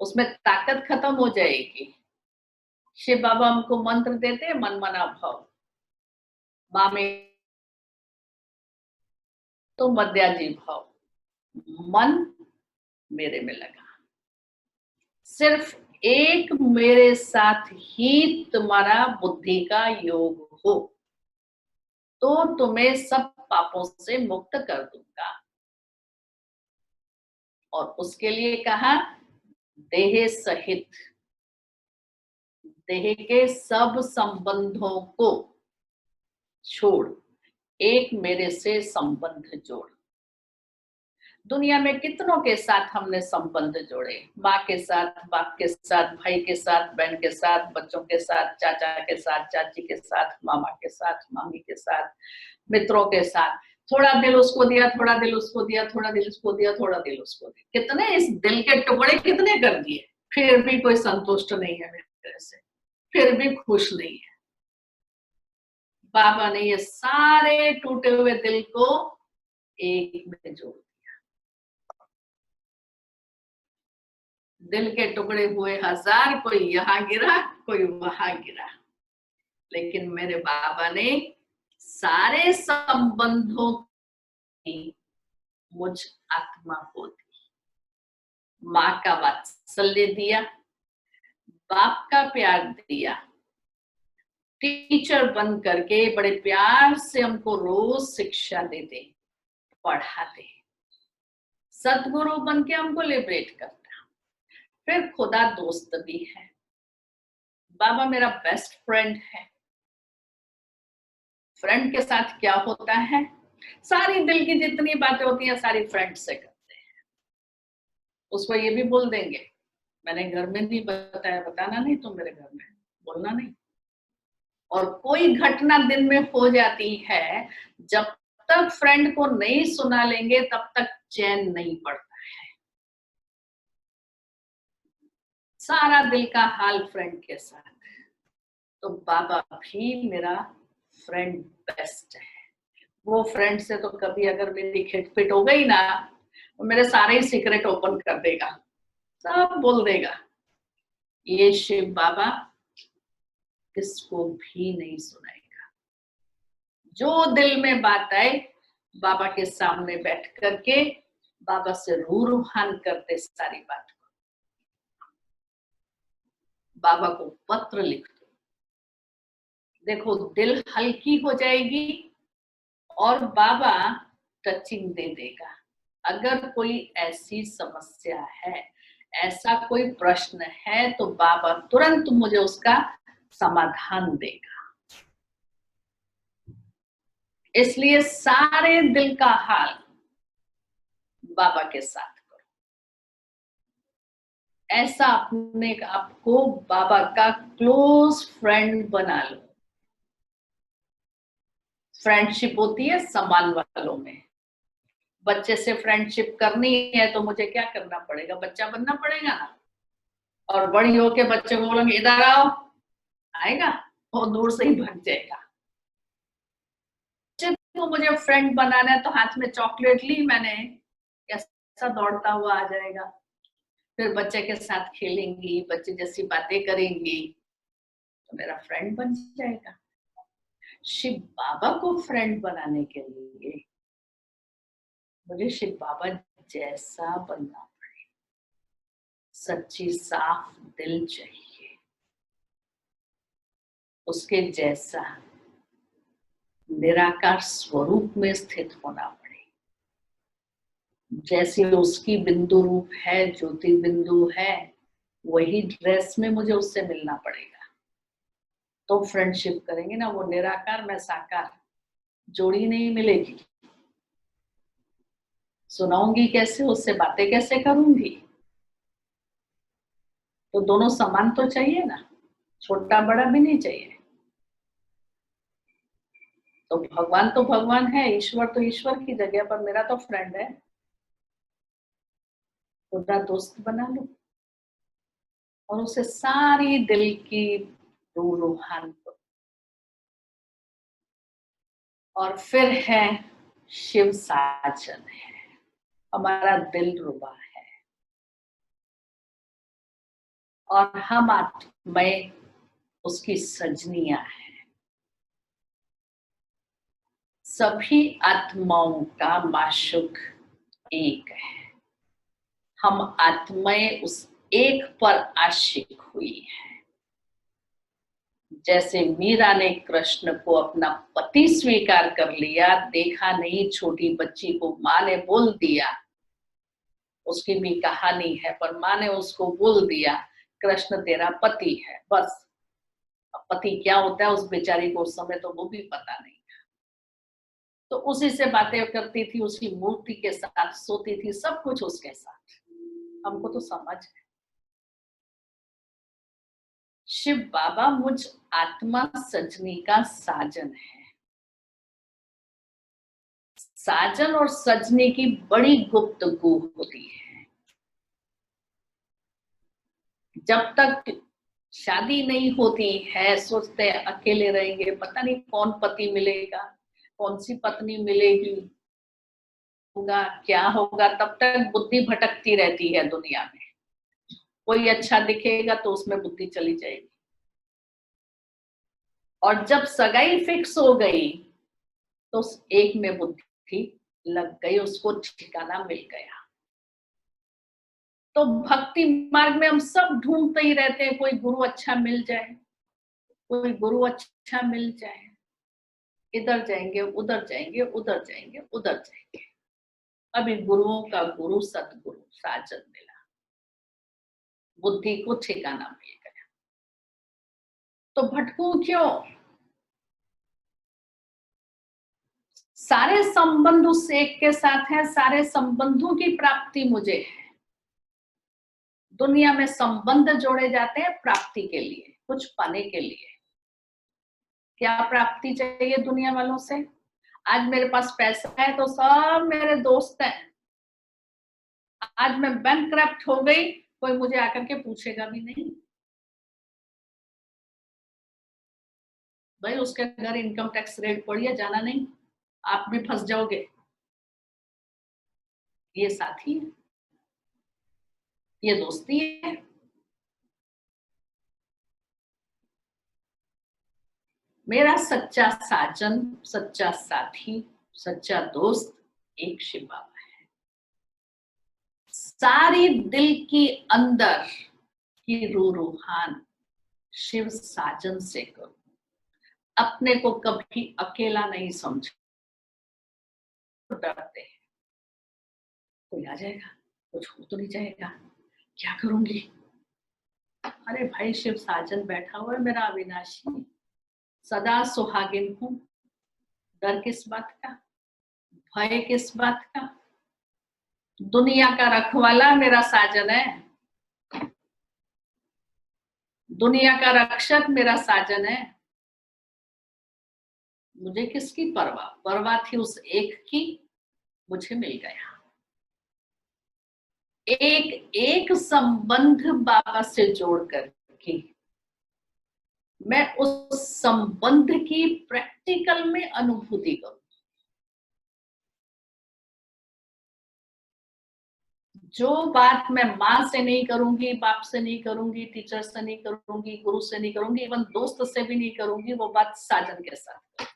उसमें ताकत खत्म हो जाएगी। शिव बाबा हमको मंत्र देते हैं, मन मना भाव, माँ में तो मध्याजी भाव, मन मेरे में लगा। सिर्फ एक मेरे साथ ही तुम्हारा बुद्धि का योग हो तो तुम्हें सब पापों से मुक्त कर दूंगा। और उसके लिए कहा देह सहित, देह के सब संबंधों को छोड़ एक मेरे से संबंध जोड़। दुनिया में कितनों के साथ हमने संबंध जोड़े, माँ के साथ, बाप के साथ, भाई के साथ, बहन के साथ, बच्चों के साथ, चाचा के साथ, चाची के साथ, मामा के साथ, मामी के साथ, मित्रों के साथ। थोड़ा दिल उसको दिया, थोड़ा दिल उसको दिया, थोड़ा दिल उसको दिया, थोड़ा दिल उसको दिया। कितने इस दिल के टुकड़े कितने कर दिए, फिर भी कोई संतुष्ट नहीं है मेरे से, फिर भी खुश नहीं है। बाबा ने ये सारे टूटे हुए दिल को एक में जोड़ दिया। दिल के टुकड़े हुए हजार, कोई यहाँ गिरा कोई वहां गिरा, लेकिन मेरे बाबा ने सारे संबंधों की मुझ आत्मा को दी। माँ का वात्सल्य दिया, बाप का प्यार दिया, टीचर बन करके बड़े प्यार से हमको रोज शिक्षा देते, पढ़ाते, सतगुरु बन के हमको लिबरेट करता। फिर खुदा दोस्त भी है, बाबा मेरा बेस्ट फ्रेंड है। फ्रेंड के साथ क्या होता है, सारी दिल की जितनी बातें होती हैं सारी फ्रेंड से करते हैं। उसको ये भी बोल देंगे, मैंने घर में नहीं बताया, बताना नहीं तुम मेरे घर में, बोलना नहीं। और कोई घटना दिन में हो जाती है, जब तक फ्रेंड को नहीं सुना लेंगे तब तक चैन नहीं पड़ता है। सारा दिल का हाल फ्रेंड के साथ। तो बाबा भी मेरा फ्रेंड बेस्ट है। वो फ्रेंड से तो कभी अगर मेरी खिटपिट हो गई ना, तो मेरे सारे ही सीक्रेट ओपन कर देगा, सब बोल देगा। ये शिव बाबा किसको भी नहीं सुनाएगा। जो दिल में बात आए बाबा के सामने बैठ करके बाबा से रूहान करते सारी बात को। बाबा को पत्र लिख दो, देखो दिल हल्की हो जाएगी और बाबा टचिंग दे देगा। अगर कोई ऐसी समस्या है, ऐसा कोई प्रश्न है, तो बाबा तुरंत मुझे उसका समाधान देगा। इसलिए सारे दिल का हाल बाबा के साथ करो। ऐसा अपने आपको बाबा का क्लोज फ्रेंड बना लो। फ्रेंडशिप होती है सम्मान वालों में। बच्चे से फ्रेंडशिप करनी है तो मुझे क्या करना पड़ेगा, बच्चा बनना पड़ेगा ना। और बड़ी होके बच्चे को बोलेंगे इधर आओ, आएगा? वो दूर से ही भाग जाएगा। बच्चे को मुझे फ्रेंड बनाना है तो हाथ में चॉकलेट ली मैंने, कैसा दौड़ता हुआ आ जाएगा। फिर बच्चे के साथ खेलेंगी, बच्चे जैसी बातें करेंगी तो मेरा फ्रेंड बन जाएगा। शिव बाबा को फ्रेंड बनाने के लिए मुझे शिव बाबा जैसा बनना पड़ेगा। सच्ची साफ दिल चाहिए, उसके जैसा निराकार स्वरूप में स्थित होना पड़ेगा। जैसी उसकी बिंदु रूप है, ज्योति बिंदु है, वही ड्रेस में मुझे उससे मिलना पड़ेगा। तो फ्रेंडशिप करेंगे ना, वो निराकार मैं साकार, जोड़ी नहीं मिलेगी। सुनाऊंगी कैसे, उससे बातें कैसे करूंगी? तो दोनों समान तो चाहिए ना, छोटा बड़ा भी नहीं चाहिए। तो भगवान है, ईश्वर तो ईश्वर की जगह पर मेरा तो फ्रेंड है। खुदा दोस्त बना लो और उसे सारी दिल की रूहान को। और फिर है शिव साजन है, हमारा दिल रुबा है। और हम आत्माएं उसकी सजनियां हैं। सभी आत्माओं का माशुक एक है। हम आत्माएं उस एक पर आशिक हुई है। जैसे मीरा ने कृष्ण को अपना पति स्वीकार कर लिया, देखा नहीं छोटी बच्ची को माँ ने बोल दिया, उसकी भी कहानी है, पर माँ ने उसको बोल दिया कृष्ण तेरा पति है। बस अब पति क्या होता है उस बेचारी को उस समय तो वो भी पता नहीं। तो उसी से बातें करती थी, उसकी मूर्ति के साथ सोती थी, सब कुछ उसके साथ। हमको तो समझ है। शिव बाबा मुझ आत्मा सजनी का साजन है। साजन और सजनी की बड़ी गुफ्तगू होती है। जब तक शादी नहीं होती है सोचते हैं अकेले रहेंगे, पता नहीं कौन पति मिलेगा, कौन सी पत्नी मिलेगी, होगा क्या होगा, तब तक बुद्धि भटकती रहती है दुनिया में। कोई अच्छा दिखेगा तो उसमें बुद्धि चली जाएगी, और जब सगाई फिक्स हो गई तो उस एक में बुद्धि लग गई, उसको ठिकाना मिल गया। तो भक्ति मार्ग में हम सब ढूंढते ही रहते हैं, कोई गुरु अच्छा मिल जाए, कोई गुरु अच्छा मिल जाए, इधर जाएंगे उधर जाएंगे, उधर जाएंगे उधर जाएंगे। अभी गुरुओं का गुरु सतगुरु साजन मिला, बुद्धि को ठिकाना मिल गया। तो भटकूं क्यों? सारे संबंध उस एक के साथ हैं, सारे संबंधों की प्राप्ति मुझे है। दुनिया में संबंध जोड़े जाते हैं प्राप्ति के लिए, कुछ पाने के लिए। क्या प्राप्ति चाहिए दुनिया वालों से? आज मेरे पास पैसा है तो सब मेरे दोस्त हैं, आज मैं बैंकक्रप्ट हो गई, कोई मुझे आकर के पूछेगा भी नहीं। भाई उसके घर इनकम टैक्स रेट पड़ी, जाना नहीं, आप भी फंस जाओगे। ये साथी है, ये दोस्ती है। मेरा सच्चा साजन, सच्चा साथी, सच्चा दोस्त एक शिव बाबा है। सारी दिल की अंदर की रूहान शिव साजन से करो। अपने को कभी अकेला नहीं समझो। डरते हैं कोई आ जाएगा, कुछ हो तो नहीं जाएगा, क्या करूंगी? अरे भाई शिव साजन बैठा हुआ है मेरा अविनाशी, सदा सुहागिन हूं। डर किस बात का, भय किस बात का? दुनिया का रखवाला मेरा साजन है, दुनिया का रक्षक मेरा साजन है। मुझे किसकी परवाह? परवाह थी उस एक की, मुझे मिल गया। एक एक संबंध बाबा से जोड़ करके मैं उस संबंध की प्रैक्टिकल में अनुभूति करूं। जो बात मैं माँ से नहीं करूंगी, बाप से नहीं करूंगी, टीचर से नहीं करूंगी, गुरु से नहीं करूंगी, इवन दोस्त से भी नहीं करूंगी, वो बात साजन के साथ करूंगी।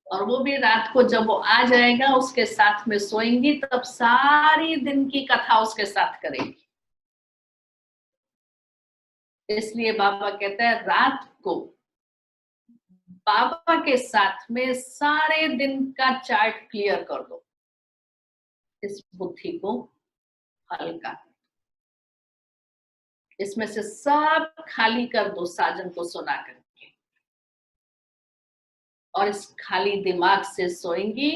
और वो भी रात को जब वो आ जाएगा उसके साथ में सोएंगी, तब सारी दिन की कथा उसके साथ करेंगी। इसलिए बाबा कहते हैं रात को बाबा के साथ में सारे दिन का चार्ट क्लियर कर दो, इस बुद्धि को हल्का, इसमें से सब खाली कर दो साजन को सुना करके। और इस खाली दिमाग से सोएंगी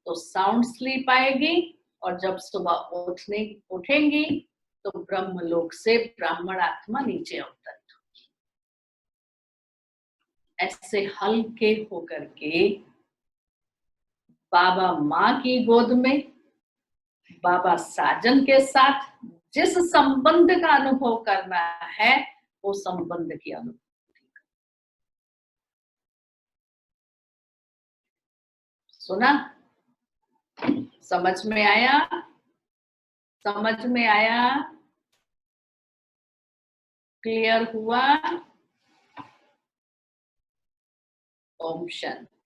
तो साउंड स्लीप आएगी, और जब सुबह उठेंगी तो ब्रह्मलोक से ब्राह्मण आत्मा नीचे अवतरित होगी। ऐसे हल्के होकर के बाबा माँ की गोद में, बाबा साजन के साथ जिस संबंध का अनुभव करना है वो संबंध की अनुभूति। सुना? समझ में आया? समझ में आया? क्लियर हुआ? ओम शांति।